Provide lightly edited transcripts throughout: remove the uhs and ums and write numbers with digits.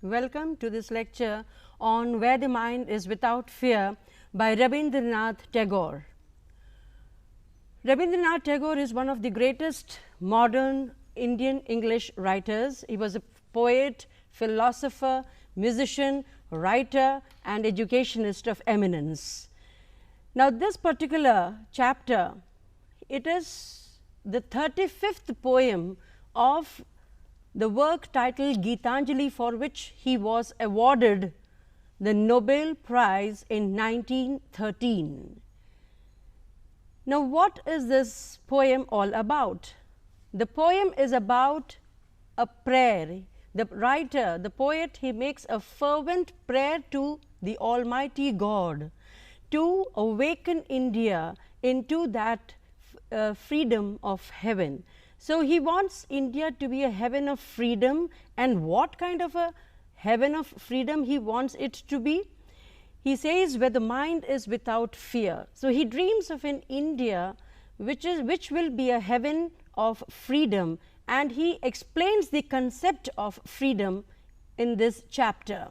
Welcome to this lecture on Where the Mind is Without Fear by Rabindranath Tagore. Rabindranath Tagore is one of the greatest modern Indian English writers. He was a poet, philosopher, musician, writer and educationist of eminence. Now, this particular chapter, it is the 35th poem of the work titled Gitanjali, for which he was awarded the Nobel Prize in 1913. Now, what is this poem all about? The poem is about a prayer. The writer, the poet, he makes a fervent prayer to the Almighty God to awaken India into that freedom of heaven. So, he wants India to be a heaven of freedom, and what kind of a heaven of freedom he wants it to be? He says, where the mind is without fear. So, he dreams of an India which will be a heaven of freedom, and he explains the concept of freedom in this chapter.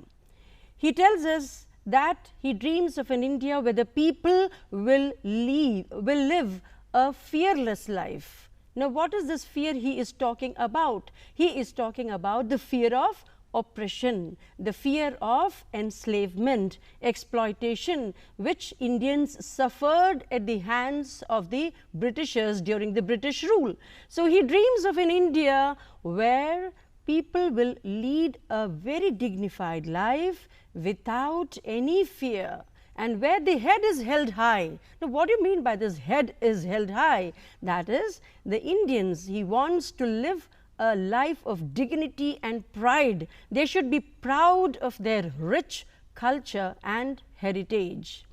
He tells us that he dreams of an India where the people will live a fearless life. Now, what is this fear he is talking about? He is talking about the fear of oppression, the fear of enslavement, exploitation, which Indians suffered at the hands of the Britishers during the British rule. So, he dreams of an India where people will lead a very dignified life without any fear, and where the head is held high. Now, what do you mean by this head is held high? That is, the Indians, he wants to live a life of dignity and pride. They should be proud of their rich culture and heritage.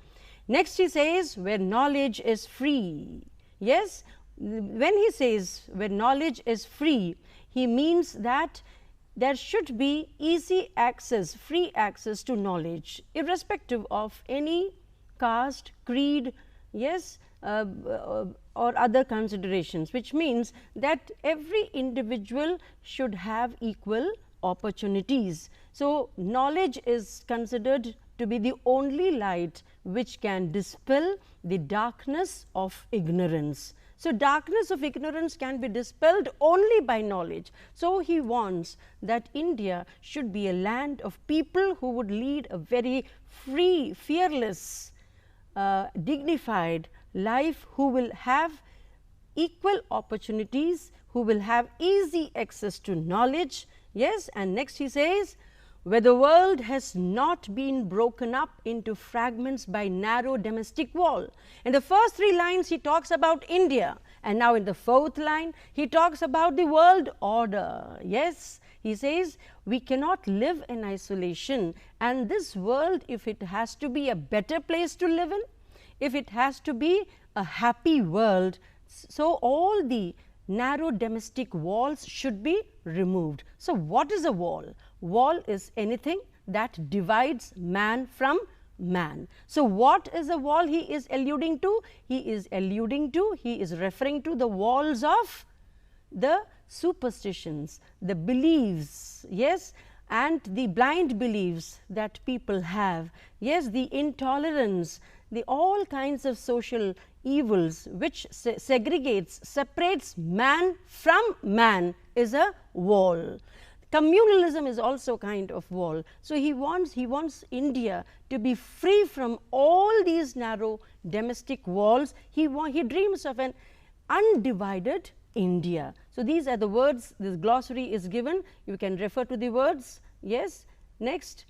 Next, he says, where knowledge is free. Yes, when he says where knowledge is free, he means that there should be easy access, free access to knowledge, irrespective of any caste, creed, yes, or other considerations, which means that every individual should have equal opportunities. So, knowledge is considered to be the only light which can dispel the darkness of ignorance. So, darkness of ignorance can be dispelled only by knowledge. So, he wants that India should be a land of people who would lead a very free, fearless, dignified life, who will have equal opportunities, who will have easy access to knowledge. Yes, and next he says, where the world has not been broken up into fragments by narrow domestic wall. In the first 3 lines he talks about India, and now in the 4th line he talks about the world order. Yes, he says we cannot live in isolation, and this world, if it has to be a better place to live in, if it has to be a happy world, so all the narrow domestic walls should be removed. So, what is a wall? Wall is anything that divides man from man. So, what is a wall he is alluding to? He is referring to the walls of the superstitions, the beliefs, yes, and the blind beliefs that people have, yes, the intolerance, the all kinds of social evils which separates man from man is a wall. Communalism is also kind of wall. So, he wants India to be free from all these narrow domestic walls. He dreams of an undivided India. So, these are the words, this glossary is given, you can refer to the words. Yes. Next,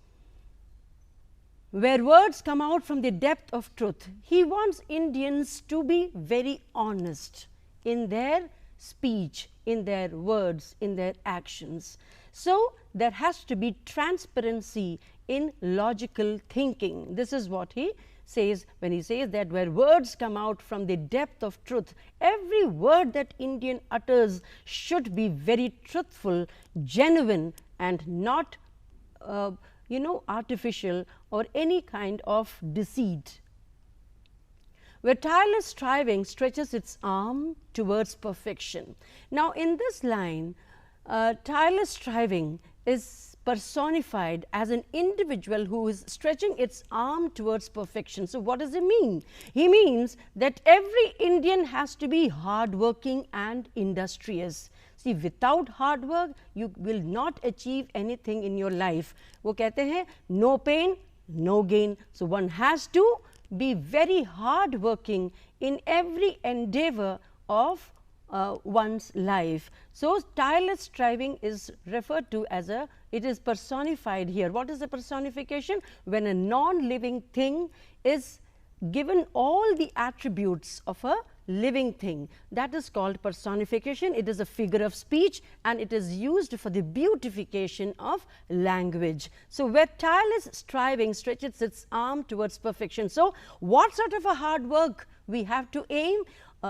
where words come out from the depth of truth. He wants Indians to be very honest in their speech, in their words, in their actions. So, there has to be transparency in logical thinking. This is what he says when he says that where words come out from the depth of truth. Every word that Indian utters should be very truthful, genuine, and not artificial or any kind of deceit. Where tireless striving stretches its arm towards perfection. Now, in this line, tireless striving is personified as an individual who is stretching its arm towards perfection. So, what does he mean? He means that every Indian has to be hardworking and industrious. See, without hard work, you will not achieve anything in your life. वो कहते हैं no pain, no gain. So, one has to be very hardworking in every endeavor of one's life. So, tireless striving is referred to as a, it is personified here. What is the personification? When a non-living thing is given all the attributes of a living thing, that is called personification. It is a figure of speech and it is used for the beautification of language. So, where tireless striving stretches its arm towards perfection. So, what sort of a hard work we have to aim?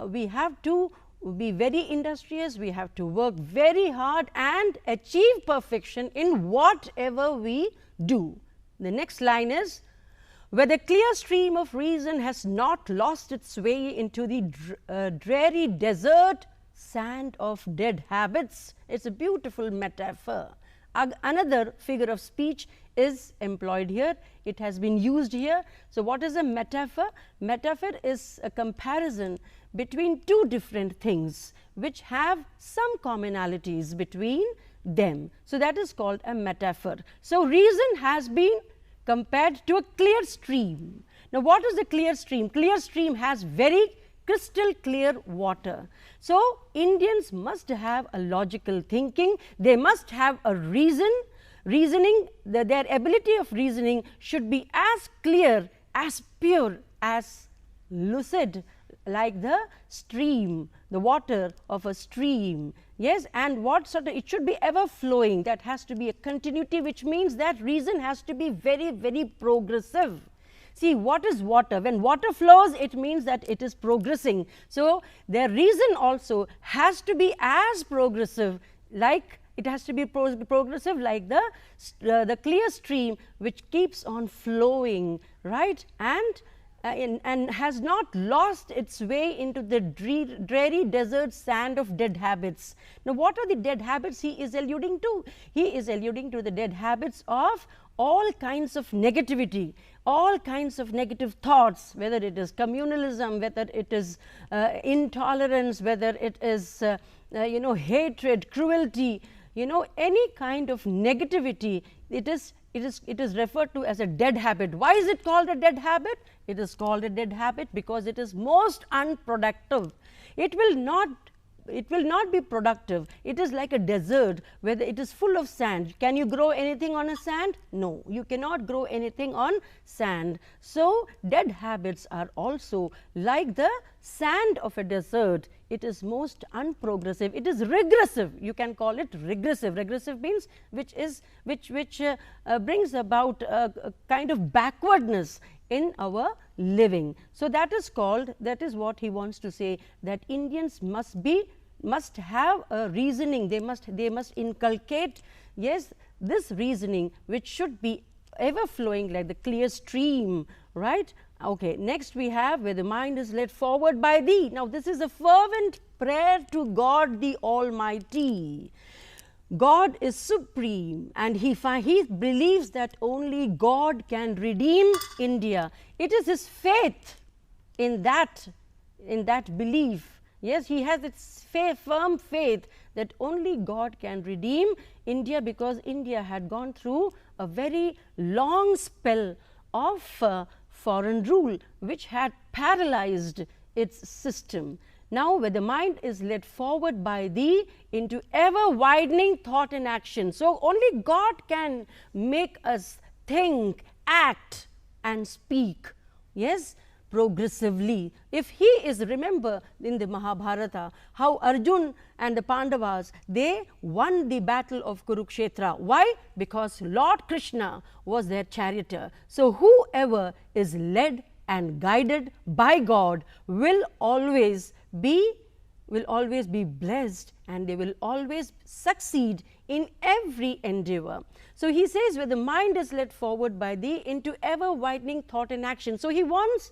We have to be very industrious, we have to work very hard and achieve perfection in whatever we do. The next line is, where the clear stream of reason has not lost its way into the dreary desert sand of dead habits. It is a beautiful metaphor. Another figure of speech is employed here, it has been used here. So, what is a metaphor? Metaphor is a comparison between two different things which have some commonalities between them. So, that is called a metaphor. So, reason has been compared to a clear stream. Now, what is a clear stream? Clear stream has very crystal clear water. So, Indians must have a logical thinking, they must have a reasoning, their ability of reasoning should be as clear, as pure, as lucid, like the stream, the water of a stream. Yes, and what sort of, it should be ever flowing, that has to be a continuity, which means that reason has to be very, very progressive. See, what is water? When water flows, it means that it is progressing. So, their reason also has to be as progressive, like it has to be progressive like the clear stream which keeps on flowing, right, and has not lost its way into the dreary desert sand of dead habits. Now, what are the dead habits he is alluding to? He is alluding to the dead habits of all kinds of negativity, all kinds of negative thoughts, whether it is communalism, whether it is intolerance, whether it is hatred, cruelty, any kind of negativity. It is referred to as a dead habit. Why is it called a dead habit? It is called a dead habit because it is most unproductive. It will not be productive. It is like a desert where it is full of sand. Can you grow anything on a sand? No, you cannot grow anything on sand. So, dead habits are also like the sand of a desert. It is most unprogressive. It is regressive. You can call it regressive. Regressive means which brings about a kind of backwardness in our living. So, that is what he wants to say, that Indians must have a reasoning, they must inculcate, yes, this reasoning which should be ever flowing like the clear stream, right. Okay, next we have, where the mind is led forward by thee. Now, this is a fervent prayer to God the Almighty. God is supreme and he believes that only God can redeem India. It is his faith in that belief. Yes, he has its firm faith that only God can redeem India, because India had gone through a very long spell of foreign rule which had paralyzed its system. Now, where the mind is led forward by thee into ever widening thought and action. So, only God can make us think, act and speak, yes, progressively. If he is, remember in the Mahabharata, how Arjun and the Pandavas, they won the battle of Kurukshetra. Why? Because Lord Krishna was their charioteer. So, whoever is led and guided by God will always be blessed, and they will always succeed in every endeavor. So, he says, where the mind is led forward by thee into ever widening thought and action. So, he wants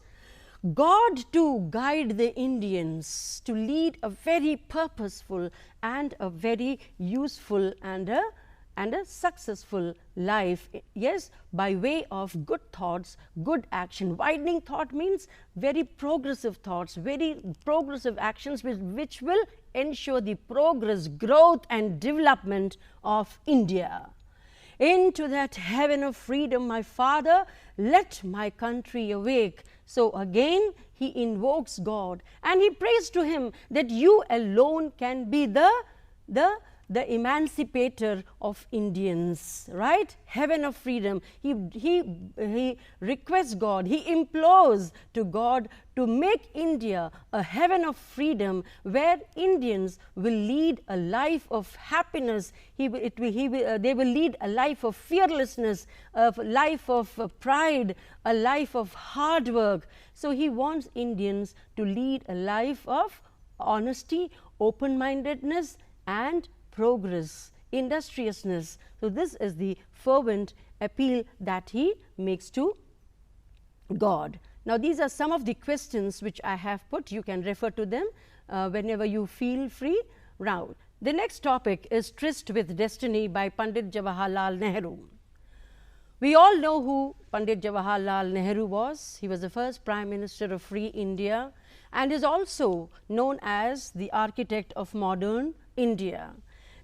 God to guide the Indians to lead a very purposeful and a very useful and and a successful life, yes, by way of good thoughts, good action. Widening thought means very progressive thoughts, very progressive actions which will ensure the progress, growth and development of India. Into that heaven of freedom, my Father, let my country awake. So again he invokes God and he prays to him that you alone can be the emancipator of Indians, right? Heaven of freedom. He requests God, he implores to God to make India a heaven of freedom where Indians will lead a life of happiness. They will lead a life of fearlessness, a life of pride, a life of hard work. So he wants Indians to lead a life of honesty, open-mindedness and progress, industriousness. So this is the fervent appeal that he makes to God. Now these are some of the questions which I have put. You can refer to them whenever you feel free. Now the next topic is Tryst with Destiny by Pandit Jawaharlal Nehru. We all know who Pandit Jawaharlal Nehru was. He was the first Prime Minister of Free India and is also known as the architect of modern India.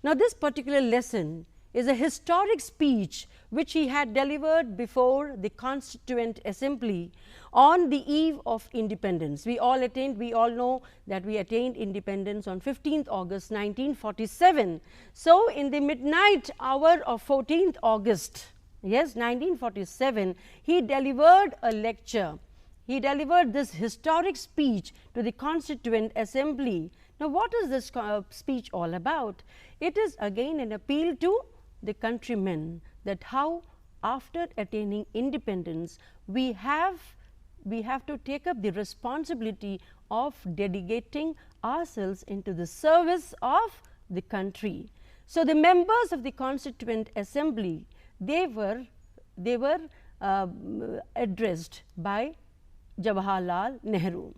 Now this particular lesson is a historic speech which he had delivered before the Constituent Assembly on the eve of independence. We all know that we attained independence on 15th August 1947. So in the midnight hour of 14th August, yes, 1947, he delivered a lecture. He delivered this historic speech to the Constituent Assembly. Now what is this speech all about? It is again an appeal to the countrymen that how after attaining independence we have to take up the responsibility of dedicating ourselves into the service of the country. So the members of the Constituent Assembly, they were addressed by Jawaharlal Nehru.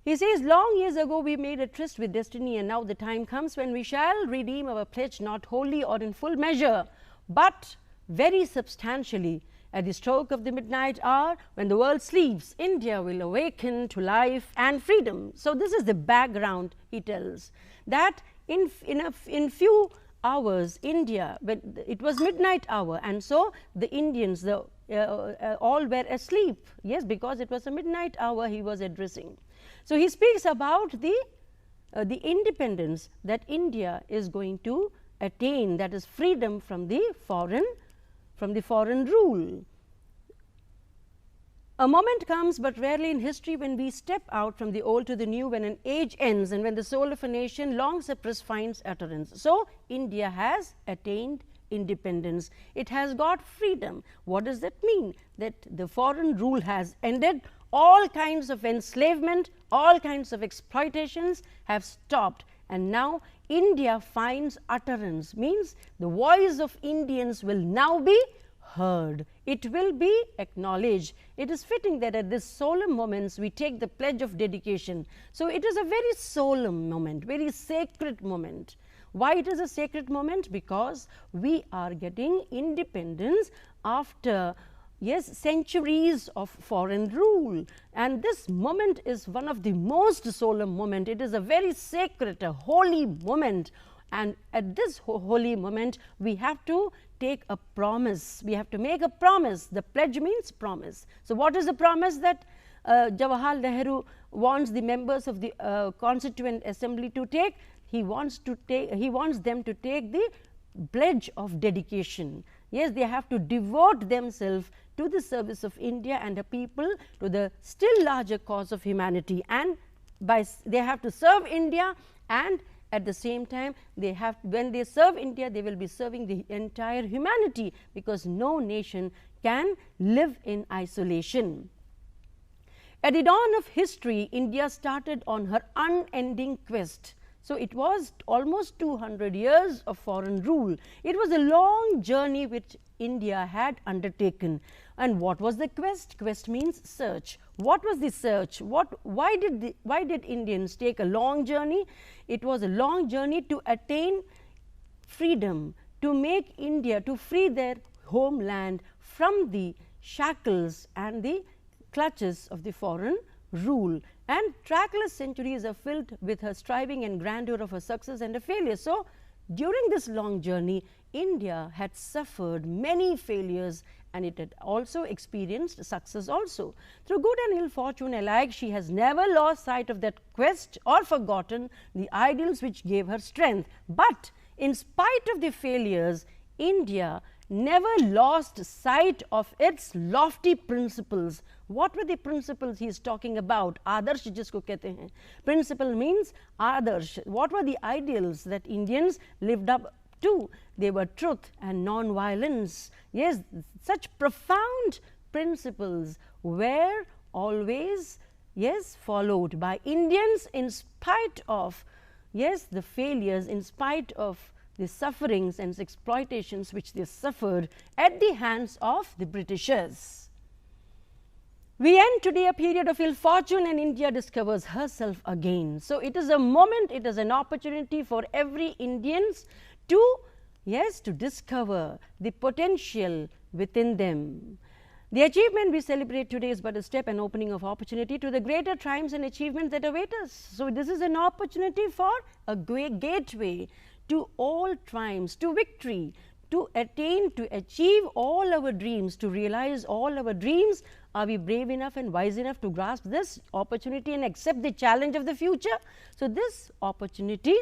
He says, long years ago we made a tryst with destiny, and now the time comes when we shall redeem our pledge, not wholly or in full measure, but very substantially. At the stroke of the midnight hour, when the world sleeps, India will awaken to life and freedom. So this is the background, he tells, that in few hours, India, when it was midnight hour, and so the Indians, all were asleep, yes, because it was a midnight hour he was addressing. So he speaks about the independence that India is going to attain, that is freedom from the foreign rule. A moment comes, but rarely in history, when we step out from the old to the new, when an age ends and when the soul of a nation long suppressed finds utterance. So India has attained independence. It has got freedom. What does that mean? That the foreign rule has ended. All kinds of enslavement, all kinds of exploitations have stopped, and now India finds utterance, means the voice of Indians will now be heard. It will be acknowledged. It is fitting that at this solemn moments we take the pledge of dedication. So it is a very solemn moment, very sacred moment. Why it is a sacred moment? Because we are getting independence after, yes, centuries of foreign rule, and this moment is one of the most solemn moment. It is a very sacred, a holy moment, and at this holy moment we have to take a promise. We have to make a promise. The pledge means promise. So what is the promise that Jawaharlal Nehru wants the members of the Constituent Assembly to take? He wants them to take the pledge of dedication. Yes, they have to devote themselves to the service of India and the people, to the still larger cause of humanity, and they have to serve India, and at the same time when they serve India, they will be serving the entire humanity, because no nation can live in isolation. At the dawn of history, India started on her unending quest. So it was almost 200 years of foreign rule. It was a long journey which India had undertaken. And what was the quest? Quest means search. What was the search? Why did Indians take a long journey? It was a long journey to attain freedom, to make India, to free their homeland from the shackles and the clutches of the foreign rule. And trackless centuries are filled with her striving and grandeur of her success and her failure. So, during this long journey, India had suffered many failures, and it had also experienced success also. Through good and ill fortune alike, she has never lost sight of that quest or forgotten the ideals which gave her strength. But in spite of the failures, India never lost sight of its lofty principles. What were the principles he is talking about? Adarsh jisko kehte hain. Principle means adarsh. What were the ideals that Indians lived up to? They were truth and non-violence. Yes, such profound principles were always, yes, followed by Indians in spite of, yes, the failures, in spite of the sufferings and exploitations which they suffered at the hands of the Britishers. We end today a period of ill fortune, and India discovers herself again. So, it is a moment, it is an opportunity for every Indians to, yes, to discover the potential within them. The achievement we celebrate today is but a step and opening of opportunity to the greater triumphs and achievements that await us. So, this is an opportunity for a gateway to all triumphs, to victory, to attain, to achieve all our dreams, to realize all our dreams. Are we brave enough and wise enough to grasp this opportunity and accept the challenge of the future? So, this opportunity,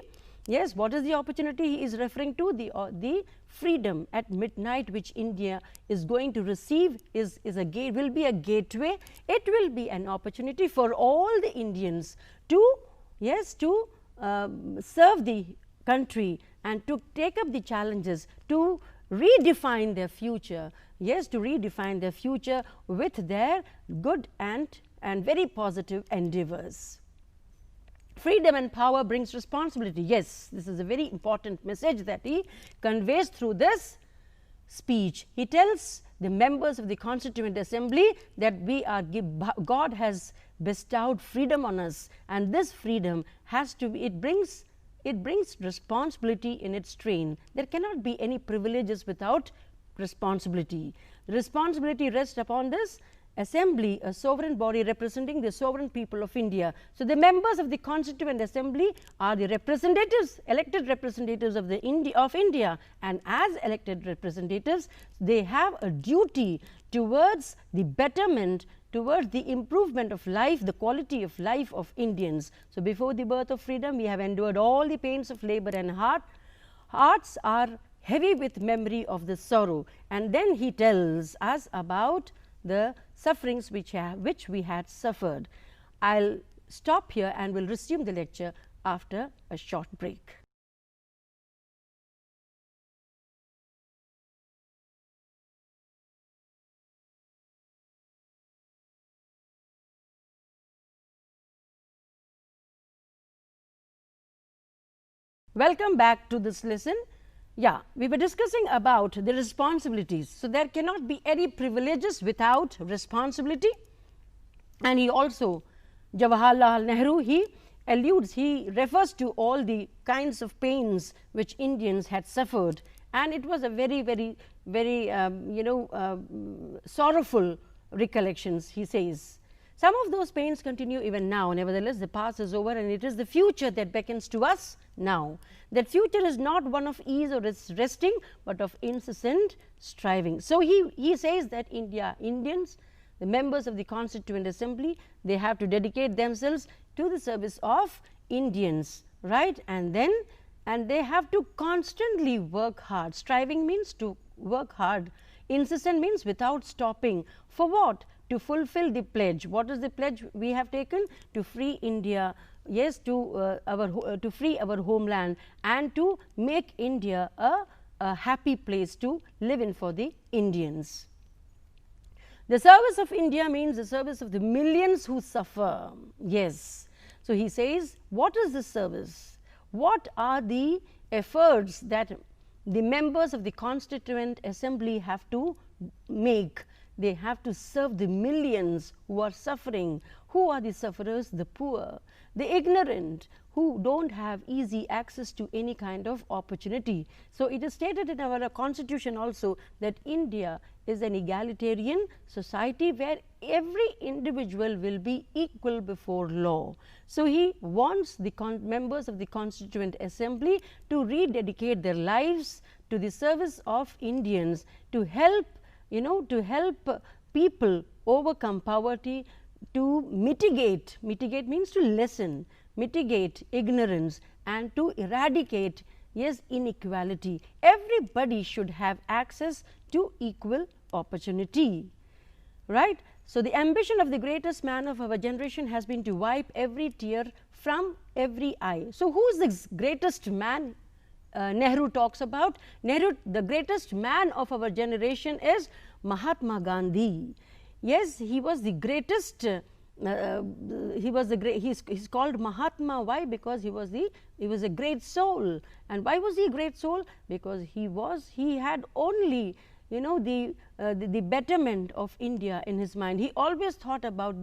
yes, what is the opportunity he is referring to? The freedom at midnight which India is going to receive will be a gateway. It will be an opportunity for all the Indians to, yes, to serve the country and to take up the challenges, to redefine their future, yes, to redefine their future with their good and very positive endeavors. Freedom and power brings responsibility. Yes, this is a very important message that he conveys through this speech. He tells the members of the Constituent Assembly that God has bestowed freedom on us, and this freedom has to be, it brings responsibility in its train. There cannot be any privileges without responsibility. The responsibility rests upon this assembly, a sovereign body representing the sovereign people of India. So, the members of the Constituent Assembly are the representatives, elected representatives of India, and as elected representatives, they have a duty towards the betterment, towards the improvement of life, the quality of life of Indians. So, before the birth of freedom, we have endured all the pains of labor and hearts are heavy with memory of the sorrow. And then he tells us about the sufferings which we had suffered. I'll stop here and will resume the lecture after a short break. Welcome back to this lesson. Yeah, we were discussing about the responsibilities. So, there cannot be any privileges without responsibility. And he also, Jawaharlal Nehru, he alludes, he refers to all the kinds of pains which Indians had suffered, and it was a very, very, very sorrowful recollections, he says. Some of those pains continue even now. Nevertheless, the past is over, and it is the future that beckons to us now. That future is not one of ease or resting, but of incessant striving. So, he says that Indians, the members of the Constituent Assembly, they have to dedicate themselves to the service of Indians, right? And they have to constantly work hard. Striving means to work hard. Incessant means without stopping. For what? To fulfill the pledge. What is the pledge we have taken? To free India, yes, to free our homeland, and to make India a happy place to live in for the Indians. The service of India means the service of the millions who suffer. Yes. So, he says, what is this service? What are the efforts that the members of the Constituent Assembly have to make? They have to serve the millions who are suffering. Who are the sufferers? The poor, the ignorant, who don't have easy access to any kind of opportunity. So, it is stated in our constitution also that India is an egalitarian society where every individual will be equal before law. So, he wants the members of the Constituent Assembly to rededicate their lives to the service of Indians, to help, to help people overcome poverty, to mitigate means to lessen, mitigate ignorance, and to eradicate, yes, inequality. Everybody should have access to equal opportunity, right. So, the ambition of the greatest man of our generation has been to wipe every tear from every eye. So, who is the greatest man Nehru talks about? Nehru, the greatest man of our generation is Mahatma Gandhi. Yes, he was the greatest. He's called Mahatma. Why? Because he was a great soul. And why was he a great soul? Because he had only the betterment of India in his mind. He always thought about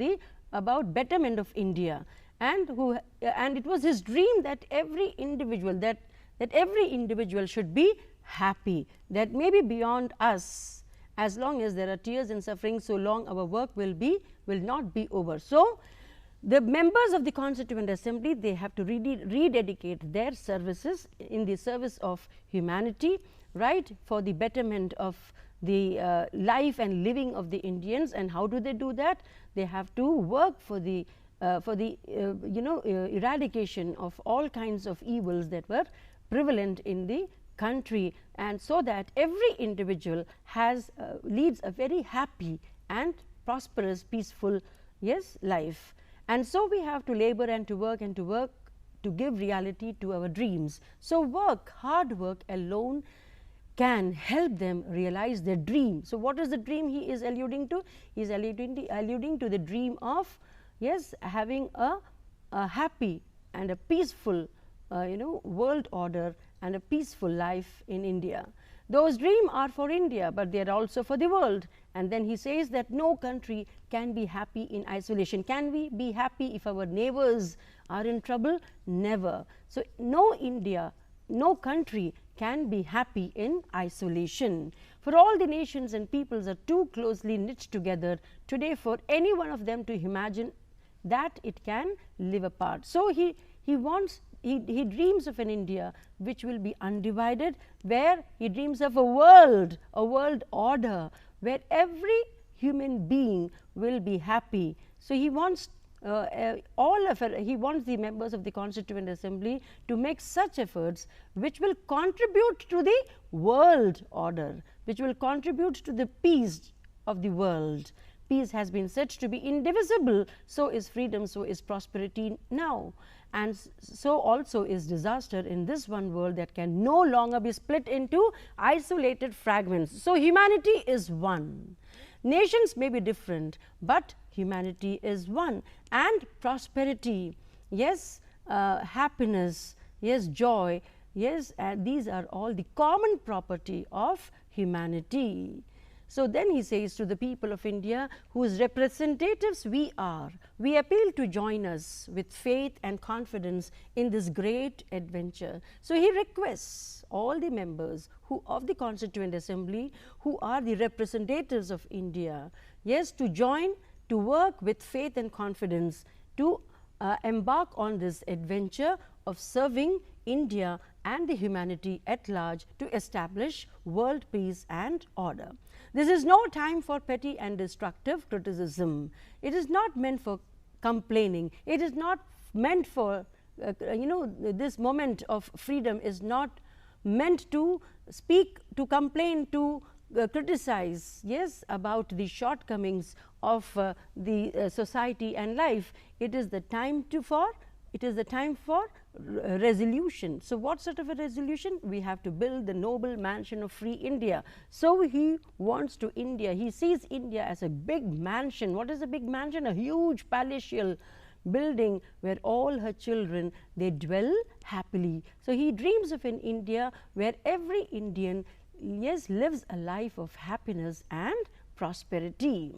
betterment of India, and it was his dream that every individual should be happy, that maybe beyond us, as long as there are tears and suffering, so long our work will not be over. So, the members of the Constituent Assembly, they have to rededicate their services in the service of humanity, right, for the betterment of the life and living of the Indians. And how do they do that? They have to work for the eradication of all kinds of evils that were prevalent in the country, and so that every individual leads a very happy and prosperous, peaceful, yes, life. And so, we have to labor and to work to give reality to our dreams. So, hard work alone can help them realize their dream. So, what is the dream he is alluding to? He is alluding to the dream of, yes, having a happy and a peaceful world order and a peaceful life in India. Those dreams are for India, but they are also for the world. And then he says that no country can be happy in isolation. Can we be happy if our neighbors are in trouble? Never. So, no country can be happy in isolation. For all the nations and peoples are too closely knit together today for any one of them to imagine that it can live apart. So, he dreams of an India which will be undivided, where he dreams of a world order where every human being will be happy. So, he wants he wants the members of the Constituent Assembly to make such efforts which will contribute to the world order, which will contribute to the peace of the world. Peace has been said to be indivisible, so is freedom, so is prosperity now, and so also is disaster in this one world that can no longer be split into isolated fragments. So, humanity is one. Nations may be different, but humanity is one, and prosperity, yes, happiness, yes, joy, yes, these are all the common property of humanity. So, then he says to the people of India, whose representatives we are, we appeal to join us with faith and confidence in this great adventure. So, he requests all the members of the Constituent Assembly who are the representatives of India, yes, to join, to work with faith and confidence, to embark on this adventure of serving India and the humanity at large to establish world peace and order. This is no time for petty and destructive criticism. It is not meant for complaining. It is not meant for, this moment of freedom is not meant to speak, to complain, to criticize, yes, about the shortcomings of the society and life. It is the time for resolution. So, what sort of a resolution? We have to build the noble mansion of free India. So, he wants to India, he sees India as a big mansion. What is a big mansion? A huge palatial building where all her children, they dwell happily. So, he dreams of an India where every Indian, yes, lives a life of happiness and prosperity.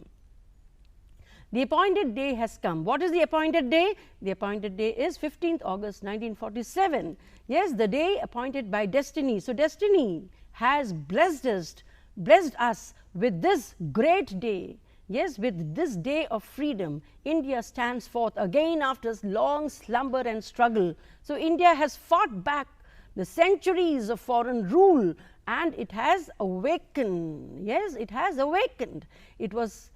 The appointed day has come. What is the appointed day? The appointed day is 15th August 1947. Yes, the day appointed by destiny. So, destiny has blessed us with this great day. Yes, with this day of freedom, India stands forth again after long slumber and struggle. So, India has fought back the centuries of foreign rule and it has awakened. Yes, it has awakened. It was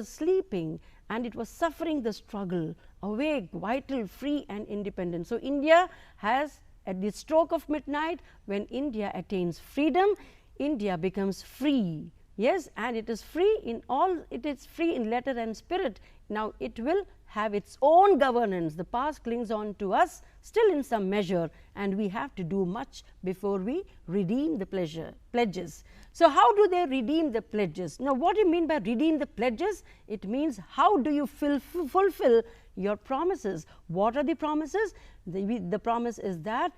sleeping and it was suffering the struggle, awake, vital, free and independent. So, India has, at the stroke of midnight, when India attains freedom, India becomes free. Yes, and it is free in all, it is free in letter and spirit. Now, it will have its own governance. The past clings on to us still in some measure and we have to do much before we redeem the pledges. So, how do they redeem the pledges? Now, what do you mean by redeem the pledges? It means how do you fulfill your promises? What are the promises? The promise is that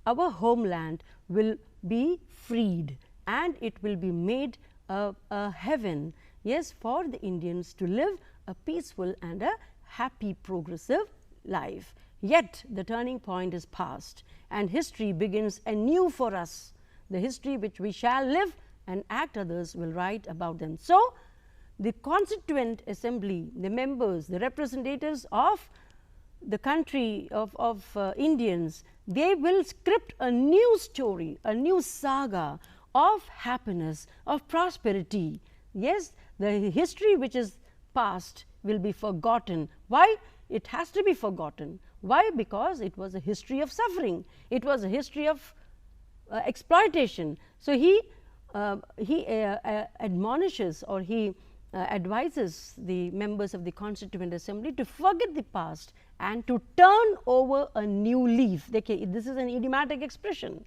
our homeland will be freed and it will be made a heaven, yes, for the Indians to live a peaceful and a happy progressive life. Yet the turning point is past and history begins anew for us, the history which we shall live and act others will write about them. So, the Constituent Assembly, the members, the representatives of the country of Indians, they will script a new story, a new saga of happiness, of prosperity. Yes, the history which is past will be forgotten. Why? It has to be forgotten. Why? Because it was a history of suffering. It was a history of exploitation. So, he admonishes or he advises the members of the Constituent Assembly to forget the past and to turn over a new leaf. This is an idiomatic expression.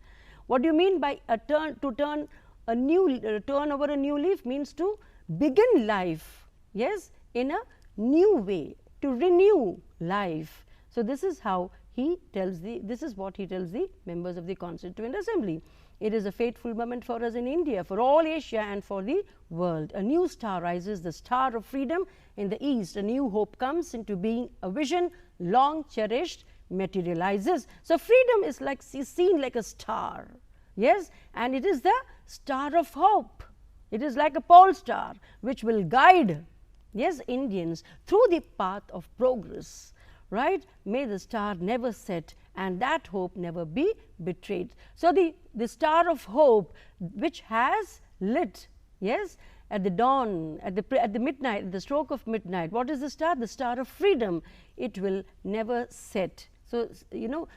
What do you mean by turn over a new leaf? Means to begin life, yes, in a new way, to renew life. So, this is how he tells this is what he tells the members of the Constituent Assembly. It is a fateful moment for us in India, for all Asia and for the world. A new star rises, the star of freedom in the east. A new hope comes into being, a vision long cherished materializes. So, freedom is like seen like a star, yes, and it is the star of hope. It is like a pole star which will guide, yes, Indians through the path of progress, right. May the star never set and that hope never be betrayed. So, the star of hope which has lit, yes, at the dawn, at the midnight, at the stroke of midnight. What is the star? The star of freedom. It will never set. So, you know,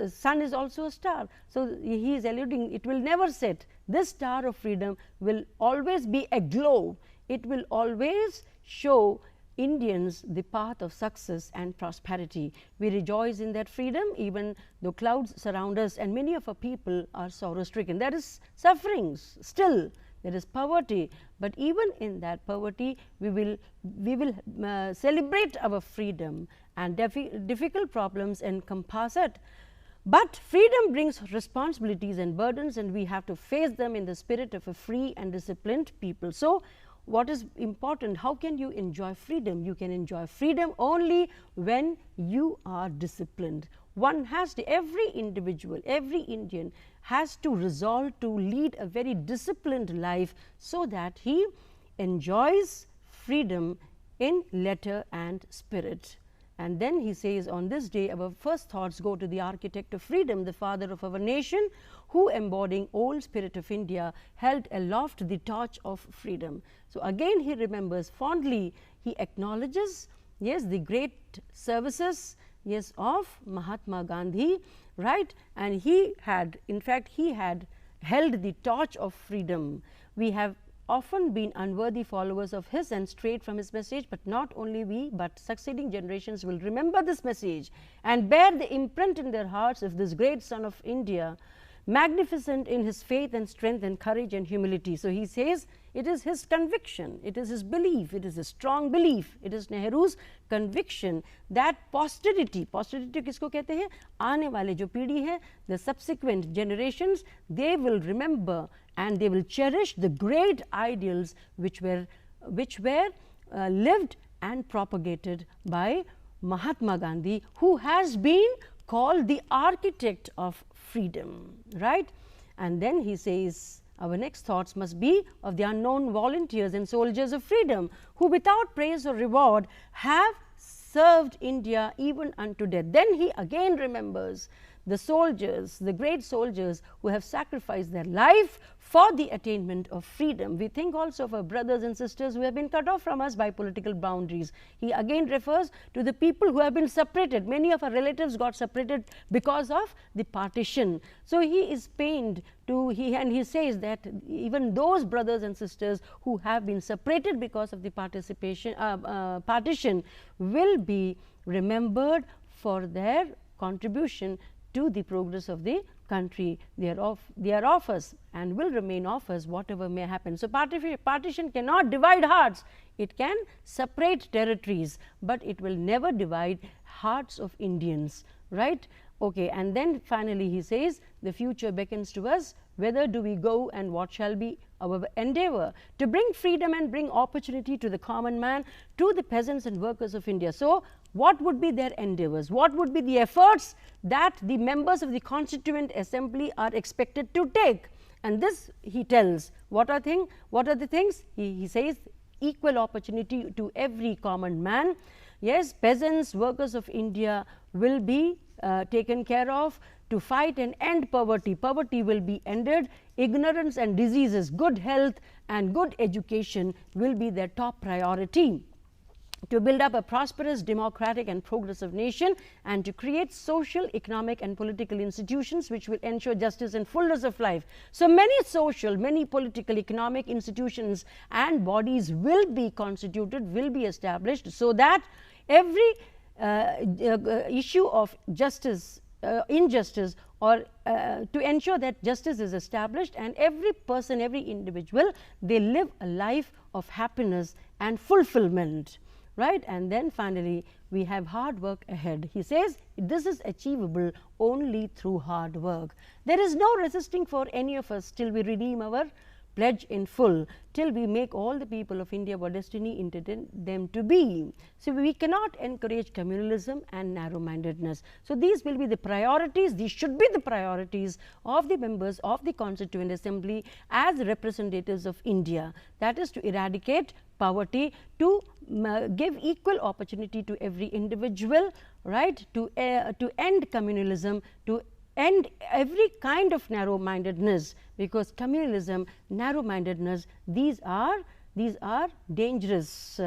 sun is also a star. So, he is alluding it will never set. This star of freedom will always be aglow. It will always show Indians the path of success and prosperity. We rejoice in that freedom even though clouds surround us and many of our people are sorrow stricken. There is sufferings still, there is poverty, but even in that poverty we will celebrate our freedom and difficult problems encompass it. But freedom brings responsibilities and burdens and we have to face them in the spirit of a free and disciplined people. So, what is important? How can you enjoy freedom? You can enjoy freedom only when you are disciplined. One has to, every individual, every Indian has to resolve to lead a very disciplined life so that he enjoys freedom in letter and spirit. And then he says, on this day our first thoughts go to the architect of freedom, the father of our nation, who embodying old spirit of India held aloft the torch of freedom. So, again he remembers fondly, he acknowledges, yes, the great services, yes, of Mahatma Gandhi, right, and he had, in fact, he had held the torch of freedom. We have often been unworthy followers of his and strayed from his message, but not only we, but succeeding generations will remember this message and bear the imprint in their hearts of this great son of India, magnificent in his faith and strength and courage and humility. So, he says it is his conviction, it is his belief, it is a strong belief, it is Nehru's conviction that posterity किसको कहते हैं? आने वाले जो पीढ़ी है, the subsequent generations, they will remember and they will cherish the great ideals which were which were lived and propagated by Mahatma Gandhi, who has been called the architect of freedom, right. And then he says, our next thoughts must be of the unknown volunteers and soldiers of freedom, who without praise or reward have served India even unto death. Then he again remembers the soldiers, the great soldiers who have sacrificed their life for the attainment of freedom. We think also of our brothers and sisters who have been cut off from us by political boundaries. He again refers to the people who have been separated. Many of our relatives got separated because of the partition. So he is pained to, and he says that even those brothers and sisters who have been separated because of the partition will be remembered for their contribution to the progress of the country. They are of us and will remain of us whatever may happen. So partition cannot divide hearts. It can separate territories, but it will never divide hearts of Indians, right. Okay. And then finally he says, the future beckons to us, whither do we go and what shall be our endeavor? To bring freedom and bring opportunity to the common man, to the peasants and workers of India. So what would be their endeavors? What would be the efforts that the members of the Constituent Assembly are expected to take? And this he tells. What are the things? He says, equal opportunity to every common man. Yes, peasants, workers of India will be taken care of. To fight and end poverty, poverty will be ended. Ignorance and diseases, good health and good education will be their top priority. To build up a prosperous, democratic and progressive nation, and to create social, economic and political institutions which will ensure justice and fullness of life. So many social, many political, economic institutions and bodies will be constituted, will be established, so that every issue of justice, injustice, or to ensure that justice is established, and every person, every individual, they live a life of happiness and fulfillment, right. And then finally we have hard work ahead. He says this is achievable only through hard work. There is no resisting for any of us till we redeem our pledge in full, till we make all the people of India what destiny intended them to be. So we cannot encourage communalism and narrow-mindedness. So these will be the priorities, these should be the priorities of the members of the Constituent Assembly as representatives of India. That is to eradicate poverty, to give equal opportunity to every individual, right, to end communalism, to end every kind of narrow-mindedness, because communalism, narrow-mindedness, these are dangerous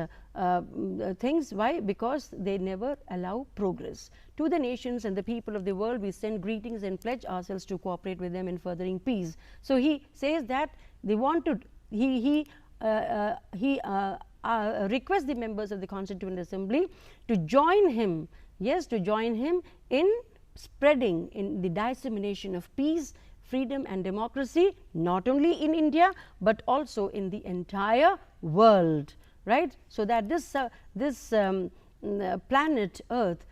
things. Why? Because they never allow progress. To the nations and the people of the world we send greetings and pledge ourselves to cooperate with them in furthering peace. So he says that they want to, he requests the members of the Constituent Assembly to join him, yes, to join him in spreading, in the dissemination of peace, freedom and democracy, not only in India, but also in the entire world, right. So that this planet Earth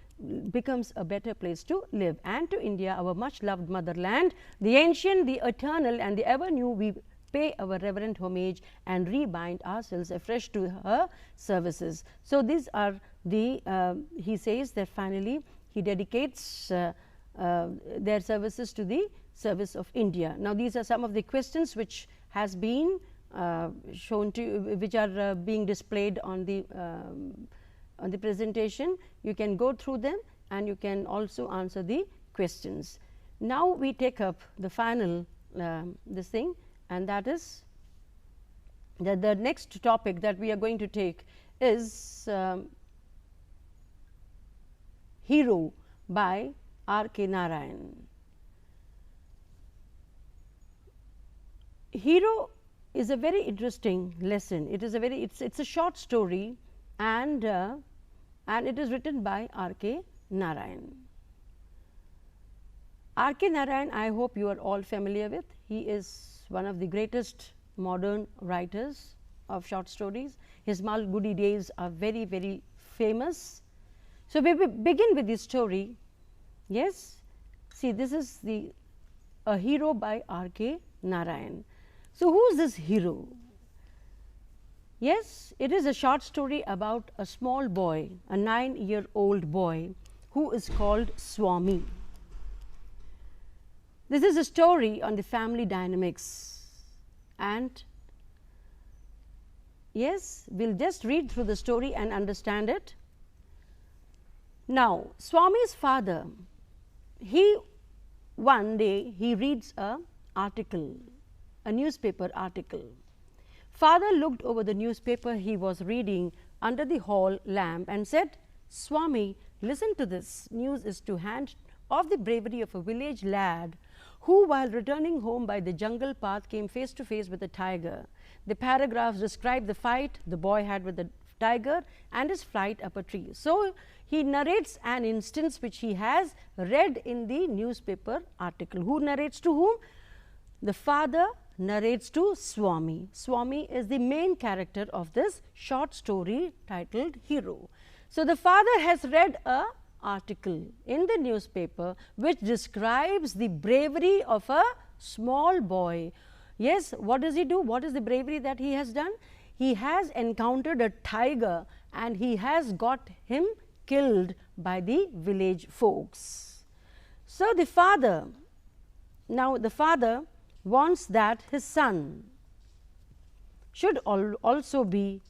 becomes a better place to live. And to India, our much loved motherland, the ancient, the eternal and the ever new, we pay our reverent homage and rebind ourselves afresh to her services. So these are the, he says that finally he dedicates their services to the service of India. Now these are some of the questions which has been shown to you, which are being displayed on the presentation. You can go through them and you can also answer the questions. Now we take up the final this thing, and that is the next topic that we are going to take is Hero by R.K. Narayan. Hero is a very interesting lesson. It is a very, it's a short story, and it is written by R.K. Narayan. R.K. Narayan, I hope you are all familiar with. He is one of the greatest modern writers of short stories. His Malgudi days are very, very famous. So we begin with the story. Yes, see, this is a hero by R.K. Narayan. So who is this hero? Yes, it is a short story about a small boy, a 9-year-old boy who is called Swami. This is a story on the family dynamics, and yes, we'll just read through the story and understand it. Now, Swami's father, one day he reads a newspaper article. Father looked over the newspaper he was reading under the hall lamp and said, "Swami, listen to this. News is to hand of the bravery of a village lad who, while returning home by the jungle path, came face to face with a tiger. The paragraphs describe the fight the boy had with the tiger and his flight up a tree." So, he narrates an instance which he has read in the newspaper article. Who narrates to whom? The father narrates to Swami. Swami is the main character of this short story titled Hero. So, the father has read a article in the newspaper which describes the bravery of a small boy. Yes, what does he do? What is the bravery that he has done? He has encountered a tiger and he has got him killed by the village folks. So, the father wants that his son should also be,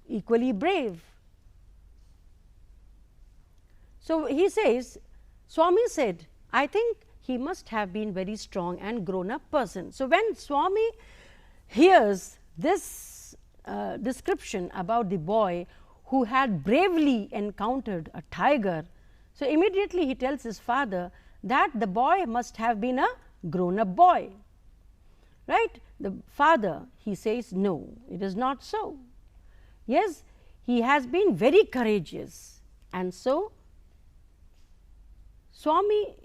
equally brave. So, he says, Swami said, "I think he must have been very strong and grown up person." So, when Swami hears this description about the boy who had bravely encountered a tiger, so immediately he tells his father that the boy must have been a grown up boy, right? The father, he says, no, it is not so. Yes, he has been very courageous, and so Swami,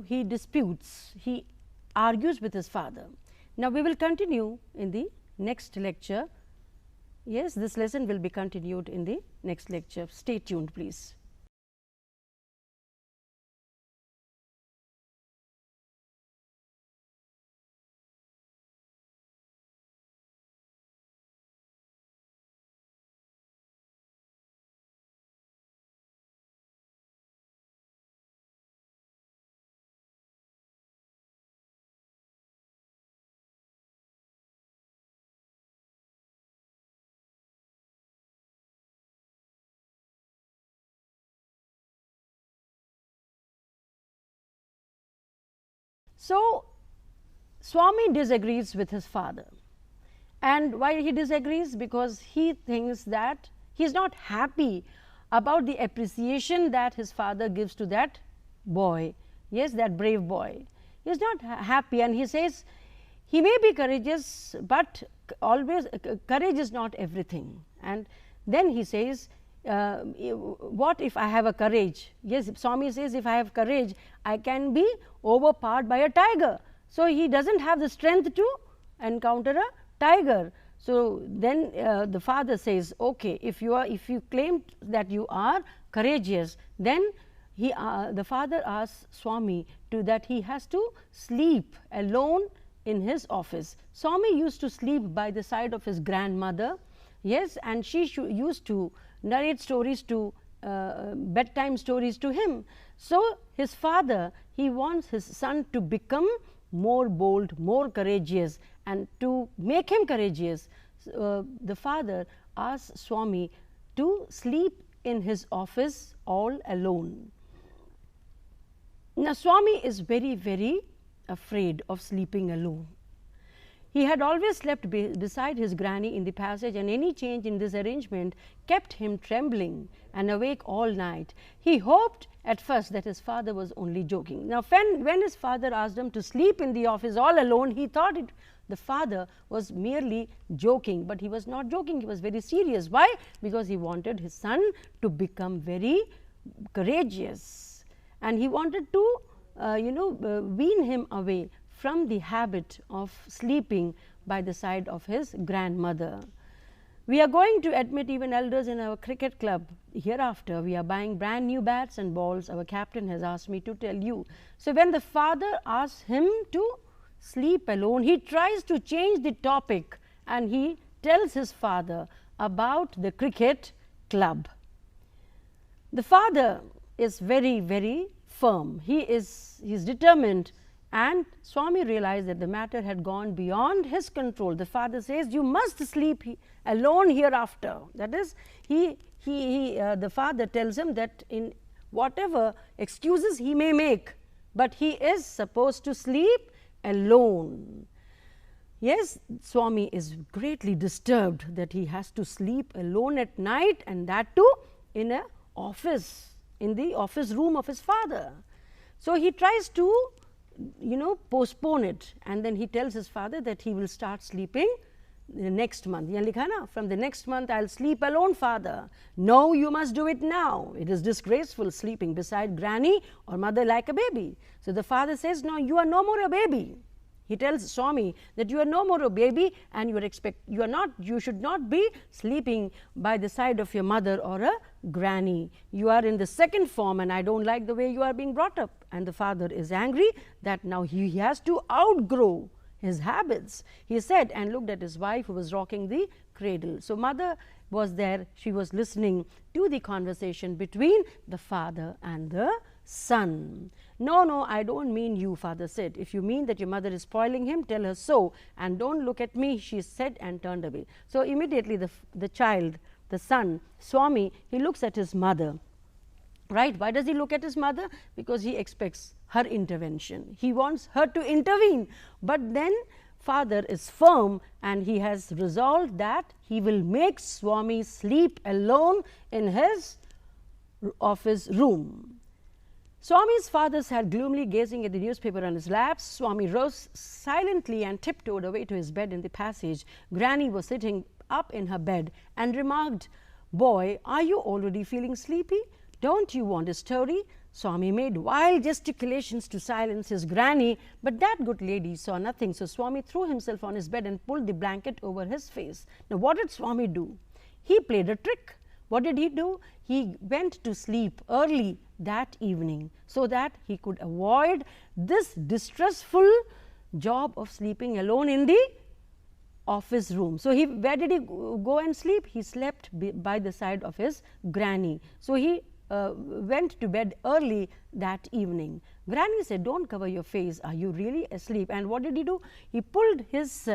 he disputes, he argues with his father. Now, we will continue in the next lecture. Yes, this lesson will be continued in the next lecture. Stay tuned, please. So, Swami disagrees with his father, and why he disagrees? Because he thinks that he is not happy about the appreciation that his father gives to that boy, yes, that brave boy. He is not happy, and he says he may be courageous, but always courage is not everything. And then he says, what if I have a courage? Yes, Swami says, if I have courage, I can be overpowered by a tiger. So, he does not have the strength to encounter a tiger. So, then the father says, okay, if you claim that you are courageous, then the father asks Swami that he has to sleep alone in his office. Swami used to sleep by the side of his grandmother, yes, and she used to narrate stories to bedtime stories to him. So, his father, he wants his son to become more bold, more courageous, and to make him courageous, the father asks Swami to sleep in his office all alone. Now, Swami is very, very afraid of sleeping alone. He had always slept beside his granny in the passage, and any change in this arrangement kept him trembling and awake all night. He hoped at first that his father was only joking. Now, when his father asked him to sleep in the office all alone, he thought the father was merely joking, but he was not joking, he was very serious. Why? Because he wanted his son to become very courageous, and he wanted to wean him away from the habit of sleeping by the side of his grandmother. We are going to admit even elders in our cricket club hereafter. We are buying brand new bats and balls. Our captain has asked me to tell you. So, when the father asks him to sleep alone, he tries to change the topic and he tells his father about the cricket club. The father is very, very firm. He is determined, and Swami realized that the matter had gone beyond his control. The father says, you must sleep alone hereafter. That is, the father tells him that in whatever excuses he may make, but he is supposed to sleep alone. Yes, Swami is greatly disturbed that he has to sleep alone at night, and that too in the office room of his father. So he tries to, postpone it, and then he tells his father that he will start sleeping the next month. Yahan likha na, from the next month I will sleep alone, father. No, you must do it now. It is disgraceful sleeping beside granny or mother like a baby. So the father says, no, you are no more a baby. He tells Swami that you are no more a baby, and you should not be sleeping by the side of your mother or a granny. You are in the second form, and I don't like the way you are being brought up. And the father is angry that now he has to outgrow his habits, he said, and looked at his wife who was rocking the cradle. So mother was there, she was listening to the conversation between the father and the son. No, no, I don't mean you, father said. If you mean that your mother is spoiling him, tell her so, and don't look at me, she said, and turned away. So immediately the child, the son, Swami, he looks at his mother. Right? Why does he look at his mother? Because he expects her intervention. He wants her to intervene. But then father is firm, and he has resolved that he will make Swami sleep alone in his office room. Swami's father sat gloomily gazing at the newspaper on his lap. Swami rose silently and tiptoed away to his bed in the passage. Granny was sitting up in her bed and remarked, "Boy, are you already feeling sleepy? Don't you want a story?" Swami made wild gesticulations to silence his granny, but that good lady saw nothing. So Swami threw himself on his bed and pulled the blanket over his face. Now what did Swami do? He played a trick. What did he do? He went to sleep early that evening so that he could avoid this distressful job of sleeping alone in the office room. So where did he go and sleep? He slept by the side of his granny. So he went to bed early that evening. Granny said, "Don't cover your face. Are you really asleep?" And what did he do? He pulled his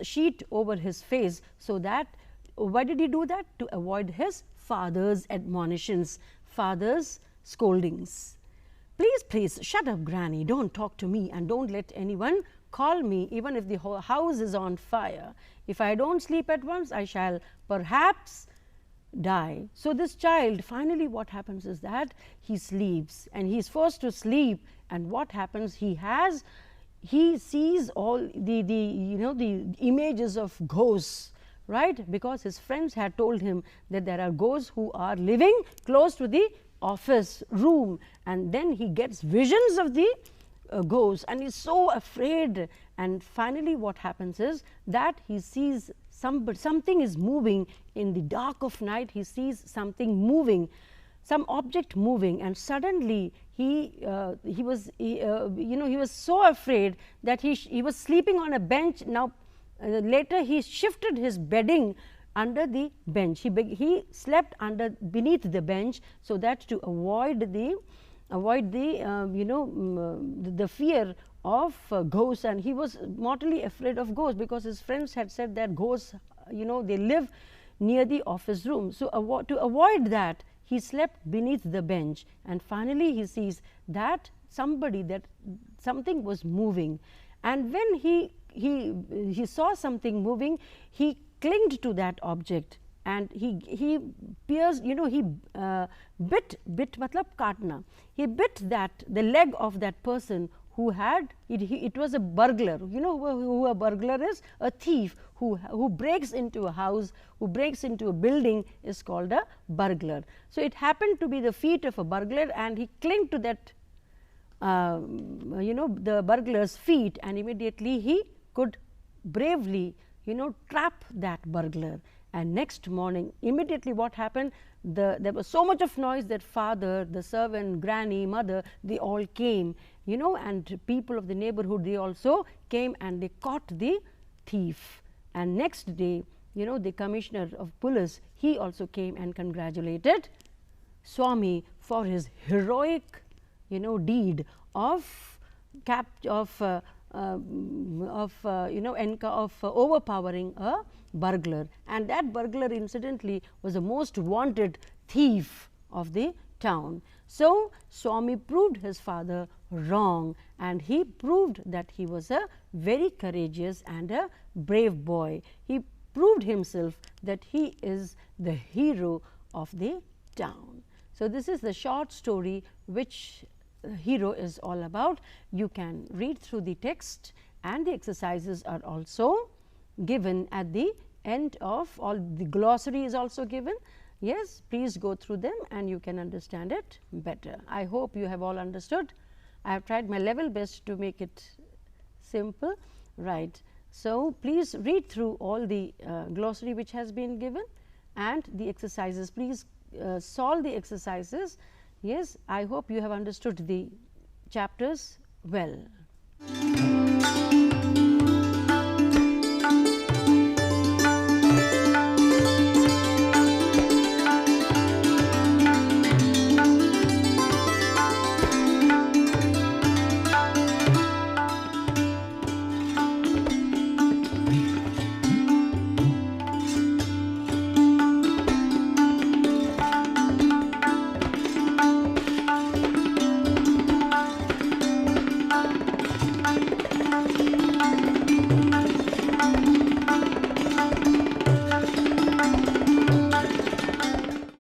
sheet over his face so that, why did he do that? To avoid his father's admonitions, father's scoldings. "Please, please, shut up, Granny. Don't talk to me, and don't let anyone call me, even if the whole house is on fire. If I don't sleep at once, I shall perhaps die." So this child, finally what happens is that he sleeps, and he is forced to sleep, and what happens? He sees all the images of ghosts, right? Because his friends had told him that there are ghosts who are living close to the office room, and then he gets visions of the ghosts, and he's so afraid. And finally what happens is that he sees something is moving in the dark of night. He sees something moving, some object moving, and suddenly he was so afraid that he was sleeping on a bench. Now later he shifted his bedding under the bench. He slept beneath the bench so that to avoid the fear of ghosts, and he was mortally afraid of ghosts because his friends had said that ghosts, they live near the office room. So to avoid that, he slept beneath the bench, and finally he sees that something was moving, and when he saw something moving, he clinged to that object, and he pierced, he bit matlab kaatna. He bit the leg of that person who had it was a burglar. You know who a burglar is? A thief who breaks into a house, who breaks into a building is called a burglar. So it happened to be the feet of a burglar, and he clung to that the burglar's feet, and immediately he could bravely trap that burglar. And next morning, immediately what happened? There was so much of noise that father, the servant, granny, mother, they all came, and people of the neighborhood, they also came, and they caught the thief. and next day, you know, the commissioner of police, he also came and congratulated Swami for his heroic, you know, deed of overpowering a burglar, and that burglar incidentally was the most wanted thief of the town. So, Swami proved his father wrong, and he proved that he was a very courageous and a brave boy. He proved himself that he is the hero of the town. So, this is the short story which hero is all about. You can read through the text, and the exercises are also given at the end of all. The glossary is also given. Yes, please go through them and you can understand it better. I hope you have all understood. I have tried my level best to make it simple, right. So, please read through all the glossary which has been given and the exercises. Please solve the exercises. Yes, I hope you have understood the chapters well.